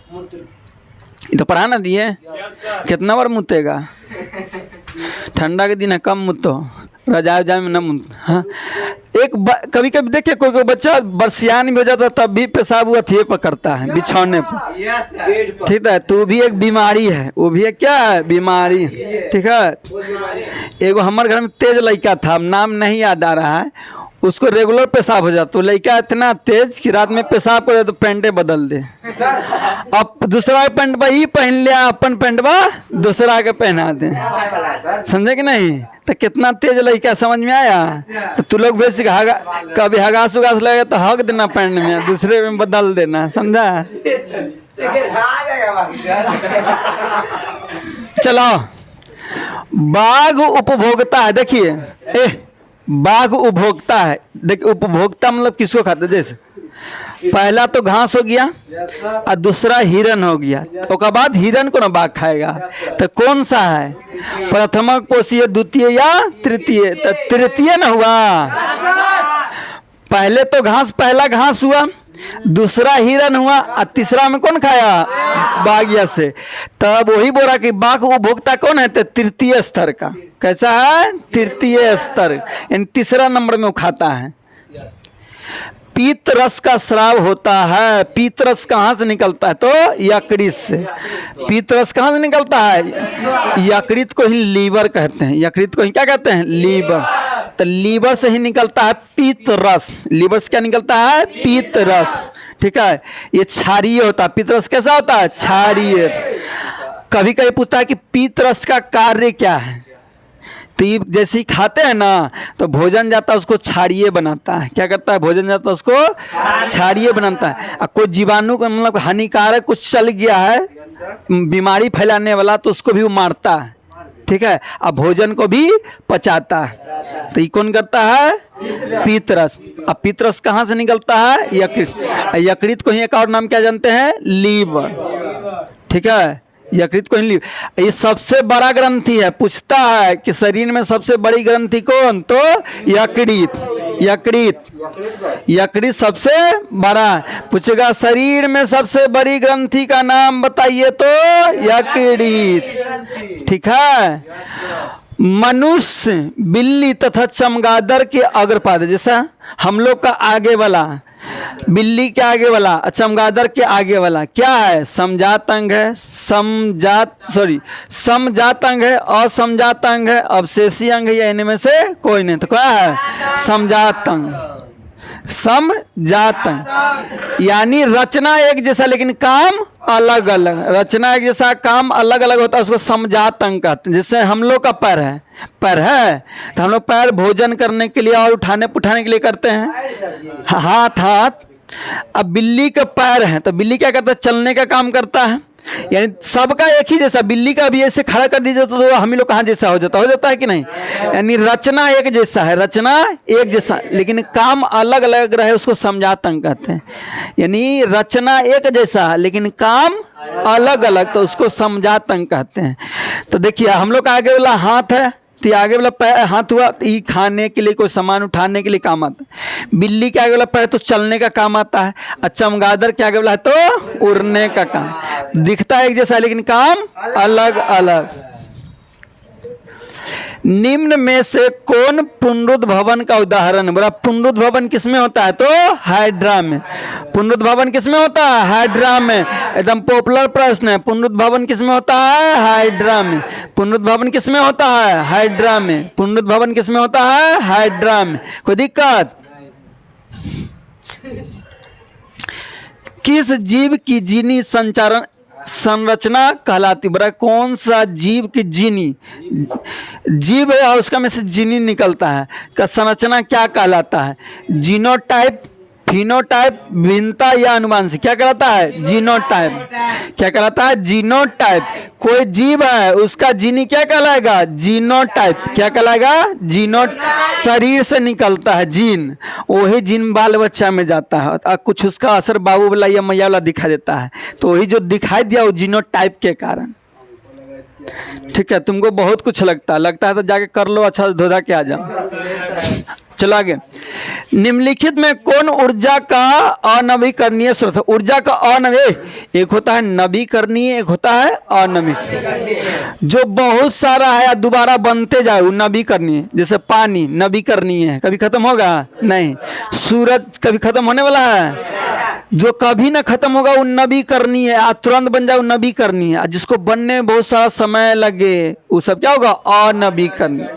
ये तो पढ़ा ना दिए, कितना बार मुतेगा? ठंडा के दिन है कम मुतो, रजाई उजाई में न मुत। हाँ, कभी कभी देखिए कोई बच्चा बरसियान भी हो जाता है तब भी पेशाब वो अथिए पर करता है, बिछौने पर। ठीक है, तो भी एक बीमारी है, वो भी एक क्या है, बीमारी। ठीक है, एगो हमारे घर में तेज लड़का था, नाम नहीं याद आ रहा है, उसको रेगुलर पेशाब हो जाता, तो लड़का इतना तेज कि रात में पेशाब करे तो पेंटे बदल दे। अब दूसरा पैंट वही पहन लिया, अपन पैंटवा दूसरा के पहना दे। समझे कि नहीं? तो कितना तेज लड़का, समझ में आया? तो तू लोग बेच कभी हगास उगास लगे तो हक देना पैंट में, दूसरे में बदल देना। समझा? चलो, बाघ उपभोक्ता है। देखिए, बाघ उपभोक्ता है। देखिए, उपभोक्ता मतलब किसको खाता? जैसे पहला तो घास हो गया और दूसरा हिरन हो गया, उसके बाद हिरन को ना बाघ खाएगा। तो कौन सा है, प्रथमक पोषीय, द्वितीय या तृतीय? तो तृतीय ना हुआ। पहले तो घास, पहला घास हुआ, दूसरा हिरन हुआ और तीसरा में कौन खाया? बाघिया से। तब वही बोला कि बाघ उपभोक्ता कौन है? तो तृतीय स्तर का। कैसा है? तृतीय स्तर, यानी तीसरा नंबर में वो खाता है। पीत रस का स्राव होता है। पीत रस कहाँ से निकलता है? तो यकृत से। पीत रस कहाँ से निकलता है? यकृत को ही लीवर कहते हैं। यकृत को ही क्या कहते हैं? लीवर। तो लीवर से ही निकलता है पीत रस। लीवर से क्या निकलता है? पीत रस। ठीक है, ये क्षारीय होता है। पीत रस कैसा होता है? क्षारीय। कभी कभी पूछता है कि पीत रस का कार्य क्या है? तो ये जैसे ही खाते हैं ना तो भोजन जाता है उसको क्षारीय बनाता है। क्या करता है? भोजन जाता है उसको क्षारीय बनाता है। और कोई जीवाणु का मतलब हानिकारक कुछ चल गया है, बीमारी फैलाने वाला, तो उसको भी वो मारता है। ठीक है, अब भोजन को भी पचाता है। तो ये कौन करता है? पीतरस। अब पीतरस कहाँ से निकलता है? यकृत। यकृत को ही एक और नाम क्या जानते हैं? लीवर। ठीक है, यकृत को ही लीवर। ये सबसे बड़ा ग्रंथि है। पूछता है कि शरीर में सबसे बड़ी ग्रंथि कौन? तो यकृत। यकृत, यकृत सबसे बड़ा। पूछेगा शरीर में सबसे बड़ी ग्रंथि का नाम बताइए, तो यकृत। ठीक है, मनुष्य, बिल्ली तथा चमगादड़ के अग्रपाद, जैसा हम लोग का आगे वाला, बिल्ली के आगे वाला, चमगादड़ के आगे वाला क्या है? समजात अंग है। समजात अंग है, असमजात अंग है, अवशेषी अंग है, या इनमें से कोई नहीं। तो क्या है? समजात अंग। समजात अंग यानी रचना एक जैसा लेकिन काम अलग अलग। रचना एक जैसा, काम अलग अलग होता है, उसको समजात अंग कहते हैं। जैसे हम लोग का पैर है, पैर है तो हम लोग पैर भोजन करने के लिए और उठाने पुठाने के लिए करते हैं। हाथ, हाथ। अब बिल्ली का पैर है तो बिल्ली क्या करता है? चलने का काम करता है। यानी सबका एक ही जैसा। बिल्ली का भी ऐसे खड़ा कर दीजिए तो हम लोग कहाँ जैसा हो जाता है कि नहीं? यानी रचना एक जैसा है, रचना एक जैसा लेकिन काम अलग अलग रहे, उसको समजात अंग कहते हैं। यानी रचना एक जैसा लेकिन काम अलग अलग, तो उसको समजात अंग कहते हैं। तो देखिए, हम लोग का आगे वाला हाथ है तो आगे वाला पैर, हाथ हुआ तो ये खाने के लिए, कोई सामान उठाने के लिए काम आता है। बिल्ली के आगे वाला पैर तो चलने का काम आता है। और चमगादड़ के आगे वाला है तो उड़ने का काम। दिखता है एक जैसा लेकिन काम अलग अलग। निम्न में से कौन पुनरुद्भवन का उदाहरण? बोला पुनरुद्भवन किसमें होता है? तो हाइड्रा में। पुनरुद्भवन किसमें होता है? हाइड्रा में। एकदम पॉपुलर प्रश्न है। पुनरुद्भवन किसमें होता है? हाइड्रा में। पुनरुद्भवन किसमें होता है? हाइड्रा में। पुनरुद्भवन किसमें होता है? हाइड्रा में। कोई दिक्कत? किस जीव की जीनी संचारण संरचना कहलाती? बड़ा कौन सा जीव की जीनी, जीव है और उसका में से जीनी निकलता है, का संरचना क्या कहलाता है? जीनोटाइप, फिनोटाइप, भिन्नता या अनुवांशिक? क्या कहलाता है? जीनोटाइप। क्या कहलाता है? जीनोटाइप। कोई जीव है उसका जीनी क्या कहलाएगा? जीनोटाइप। क्या कहलाएगा? जीनोट। शरीर से निकलता है जीन, वही जीन बाल बच्चा में जाता है और कुछ उसका असर बाबू वाला या मैया वाला दिखा देता है, तो वही जो दिखाई दिया वो जीनोटाइप के कारण। ठीक है, तुमको बहुत कुछ लगता है तो जाके कर लो, अच्छा धोधा के आ जाओ। चलो आगे। निम्नलिखित में कौन ऊर्जा का अनवीकरणीय स्रोत है? ऊर्जा का अनवीकरणीय, एक होता है नवीकरणीय, एक होता है अनवीकरणीय। जो बहुत सारा है या दोबारा बनते जाए वो नवीकरणीय। जैसे पानी नवीकरणीय है, कभी खत्म होगा नहीं। सूरज कभी खत्म होने वाला है? जो कभी ना खत्म होगा वो नवीकरणीय है, तुरंत बन जाए वो नवीकरणीय है। जिसको बनने में बहुत सारा समय लगे वो सब क्या होगा? अनवीकरणीय।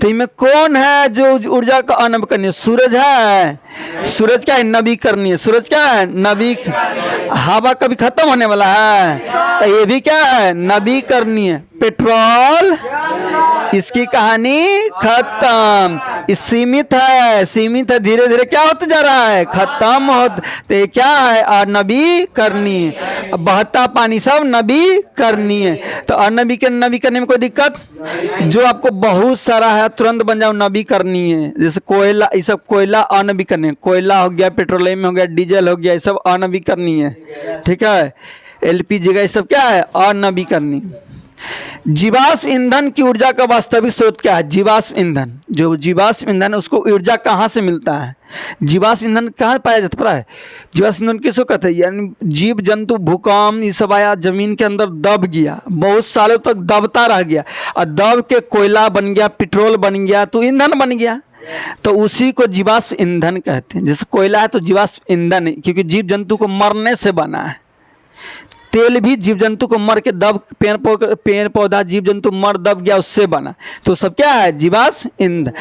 तो इनमें कौन है जो ऊर्जा का अनवीकरणीय? सूरज है। सूरज क्या है? नवीकरणीय। सूरज क्या है? हवा कभी खत्म होने वाला है? तो ये भी क्या है? नवीकरणीय। पेट्रोल, इसकी कहानी खत्म। सीमित है, सीमित है, धीरे धीरे क्या होते जा रहा है? खत्म होता। तो ये क्या है? अनवीकरणीय। बहता पानी सब नवीकरणीय। तो नवीकरणीय में कोई दिक्कत? जो आपको बहुत सारा है तुरंत बन जाओ नवीकरणीय। जैसे कोयला, ये सब कोयला अनवीकरणीय। कोयला हो गया, पेट्रोलियम हो गया, डीजल हो गया, ये सब अनवीकरणीय। ठीक है। एलपीजी का ये सब क्या है? अनवीकरणीय। जीवाश्म ईंधन की ऊर्जा का वास्तविक स्रोत क्या है? जीवाश्म ईंधन, जो जीवाश्म ईंधन है उसको ऊर्जा कहाँ से मिलता है? जीवाश्म ईंधन कहाँ पाया जाता है पता है? जीवाश्म ईंधन किसको कहते हैं? यानी जीव जंतु, भूकंप, ये सब आया, जमीन के अंदर दब गया, बहुत सालों तक दबता रह गया और दब के कोयला बन गया, पेट्रोल बन गया, तो ईंधन बन गया। तो उसी को जीवाश्म ईंधन कहते हैं। जैसे कोयला है तो जीवाश्म ईंधन है, क्योंकि जीव जंतु को मरने से बना है। तेल भी जीव जंतु को मर के दब, पेड़ पौधा जीव जंतु मर दब गया, उससे बना। तो सब क्या है? जीवाश्म ईंधन।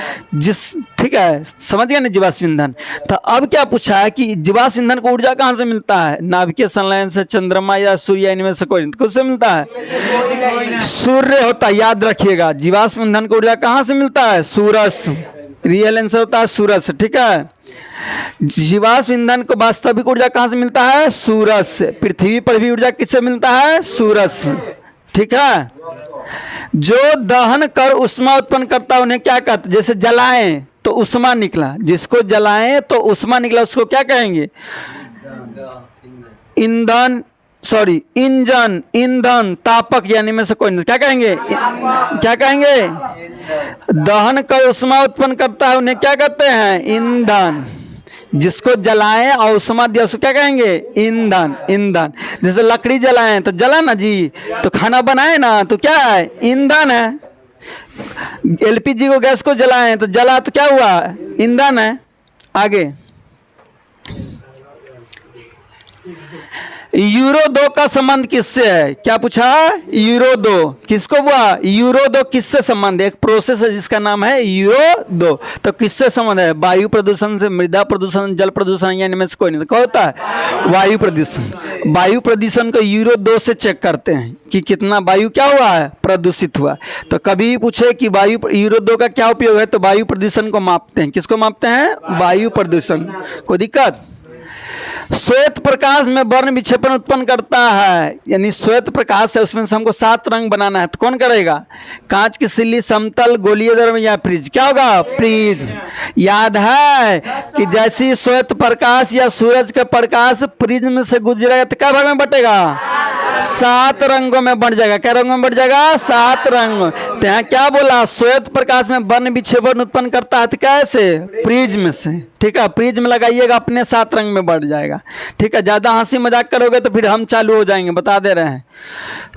ठीक है, समझ गए ना जीवाश्म ईंधन। तो अब क्या पूछा है कि जीवाश्म ईंधन को ऊर्जा कहाँ से मिलता है? नाभिकीय संलयन से, चंद्रमा या सूर्य, इनमें से कोई किससे मिलता है? सूर्य होता है, याद रखिएगा। जीवाश्म ईंधन को ऊर्जा कहाँ से मिलता है? सूरज से। रियल आंसर होता है सूरज से। ठीक है। जीवाश्म ईंधन को वास्तविक ऊर्जा कहाँ से मिलता है? सूरज से। पृथ्वी पर भी ऊर्जा किससे मिलता है? सूरज से। ठीक है। जो दहन कर उष्मा उत्पन्न करता है उन्हें क्या कहते हैं? जैसे जलाएं तो उष्मा निकला, जिसको जलाएं तो उष्मा निकला, उसको क्या कहेंगे? ईंधन, सॉरी इंजन, ईंधन, तापक, यानी में से कोई क्या कहेंगे? क्या कहेंगे? दहन कर उष्मा उत्पन्न करता है उन्हें क्या कहते हैं? ईंधन। जिसको जलाएं और उष्मा दिया उसको क्या कहेंगे? ईंधन। ईंधन। जैसे लकड़ी जलाएं तो जला ना जी, तो खाना बनाए ना, तो क्या है? ईंधन है। एलपीजी को, गैस को जलाएं तो जला, तो क्या हुआ? ईंधन है। आगे, यूरो 2 का संबंध किससे है? क्या पूछा? यूरो 2 किसको हुआ? यूरो 2 किससे संबंध है? एक प्रोसेस है जिसका नाम है यूरो 2। तो किससे संबंध है? वायु प्रदूषण से, मृदा प्रदूषण, जल प्रदूषण, या इनमें से कोई नहीं। तो क्या होता है? वायु प्रदूषण। वायु प्रदूषण को यूरो 2 से चेक करते हैं कि कितना वायु क्या हुआ है? प्रदूषित हुआ। तो कभी पूछे कि वायु यूरो 2 का क्या उपयोग है, तो वायु प्रदूषण को मापते हैं। किसको मापते हैं? वायु प्रदूषण। कोई दिक्कत? श्वेत प्रकाश में वर्ण विक्षेपण उत्पन्न करता है, यानी श्वेत प्रकाश है, उसमें से हमको 7 रंग बनाना है, तो कौन करेगा? कांच की सिल्ली, समतल, गोलीय दर्पण या प्रिज्म? क्या होगा? प्रिज्म। याद है कि जैसी श्वेत प्रकाश या सूरज का प्रकाश प्रिज्म से गुजरेगा तो क्या भाग में बटेगा? 7 रंगों में बढ़ जाएगा। क्या रंगों में बढ़ जाएगा? 7 रंग। तो यहाँ क्या बोला? श्वेत प्रकाश में वर्ण विक्षेपण उत्पन्न करता है, तो कैसे? प्रिज्म से। ठीक है, प्रिज्म लगाइएगा, अपने 7 रंग में बढ़ जाएगा। ठीक है, ज़्यादा हंसी मजाक करोगे तो फिर हम चालू हो जाएंगे, बता दे रहे हैं।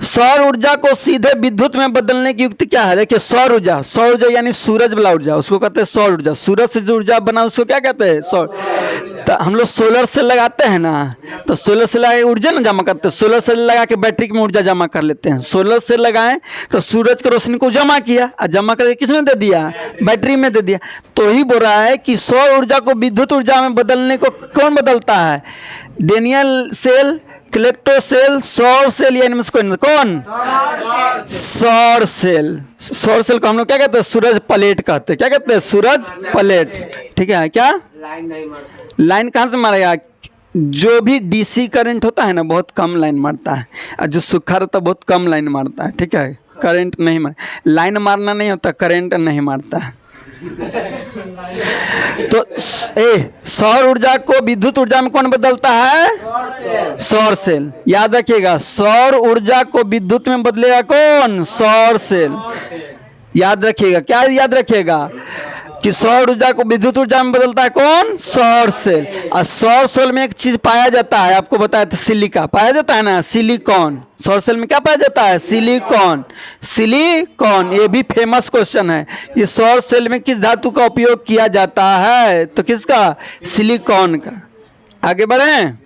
सौर ऊर्जा को सीधे विद्युत में बदलने की युक्ति क्या है? देखिए, सौर ऊर्जा, सौर ऊर्जा यानी सूरज वाला ऊर्जा, उसको कहते हैं सौर ऊर्जा। सूरज से जो ऊर्जा बना उसको क्या कहते हैं? सौर। तो हम लोग सोलर सेल लगाते हैं ना, तो सोलर सेल लगा ऊर्जा ना जमा करते हैं। सोलर सेल लगा के बैटरी में ऊर्जा जमा कर लेते हैं। सोलर सेल लगाएं तो सूरज की रोशनी को जमा किया, और जमा करके किस में दे दिया? बैटरी में दे दिया। तो ही बोल रहा है कि सौर ऊर्जा को विद्युत ऊर्जा में बदलने को कौन बदलता है? डेनियल सेल, कलेक्टो सेल, सौर सेल, या इनमें से कौन? सौर सेल। सौर सेल को हम लोग क्या कहते हैं? सूरज प्लेट कहते हैं। क्या कहते हैं? सूरज प्लेट। ठीक है। क्या लाइन कहाँ से मारेगा? जो भी डीसी करंट होता है ना, बहुत कम लाइन मारता है, और जो सूखा रहता है बहुत कम लाइन मारता है। ठीक है, करंट नहीं मार, लाइन मारना नहीं होता, करंट नहीं मारता है। तो सौर ऊर्जा को विद्युत ऊर्जा में कौन बदलता है? सौर सेल। याद रखिएगा, सौर ऊर्जा को विद्युत में बदलेगा कौन? सौर सेल। याद रखिएगा। क्या याद रखिएगा? कि सौर ऊर्जा को विद्युत ऊर्जा में बदलता है कौन? सौर सेल। और सौर सेल में एक चीज पाया जाता है, आपको बताया था, सिलिका पाया जाता है ना, सिलिकॉन। सौर सेल में क्या पाया जाता है? सिलिकॉन। सिलिकॉन, ये भी फेमस क्वेश्चन है। ये सौर सेल में किस धातु का उपयोग किया जाता है? तो किसका? सिलिकॉन का। आगे बढ़े।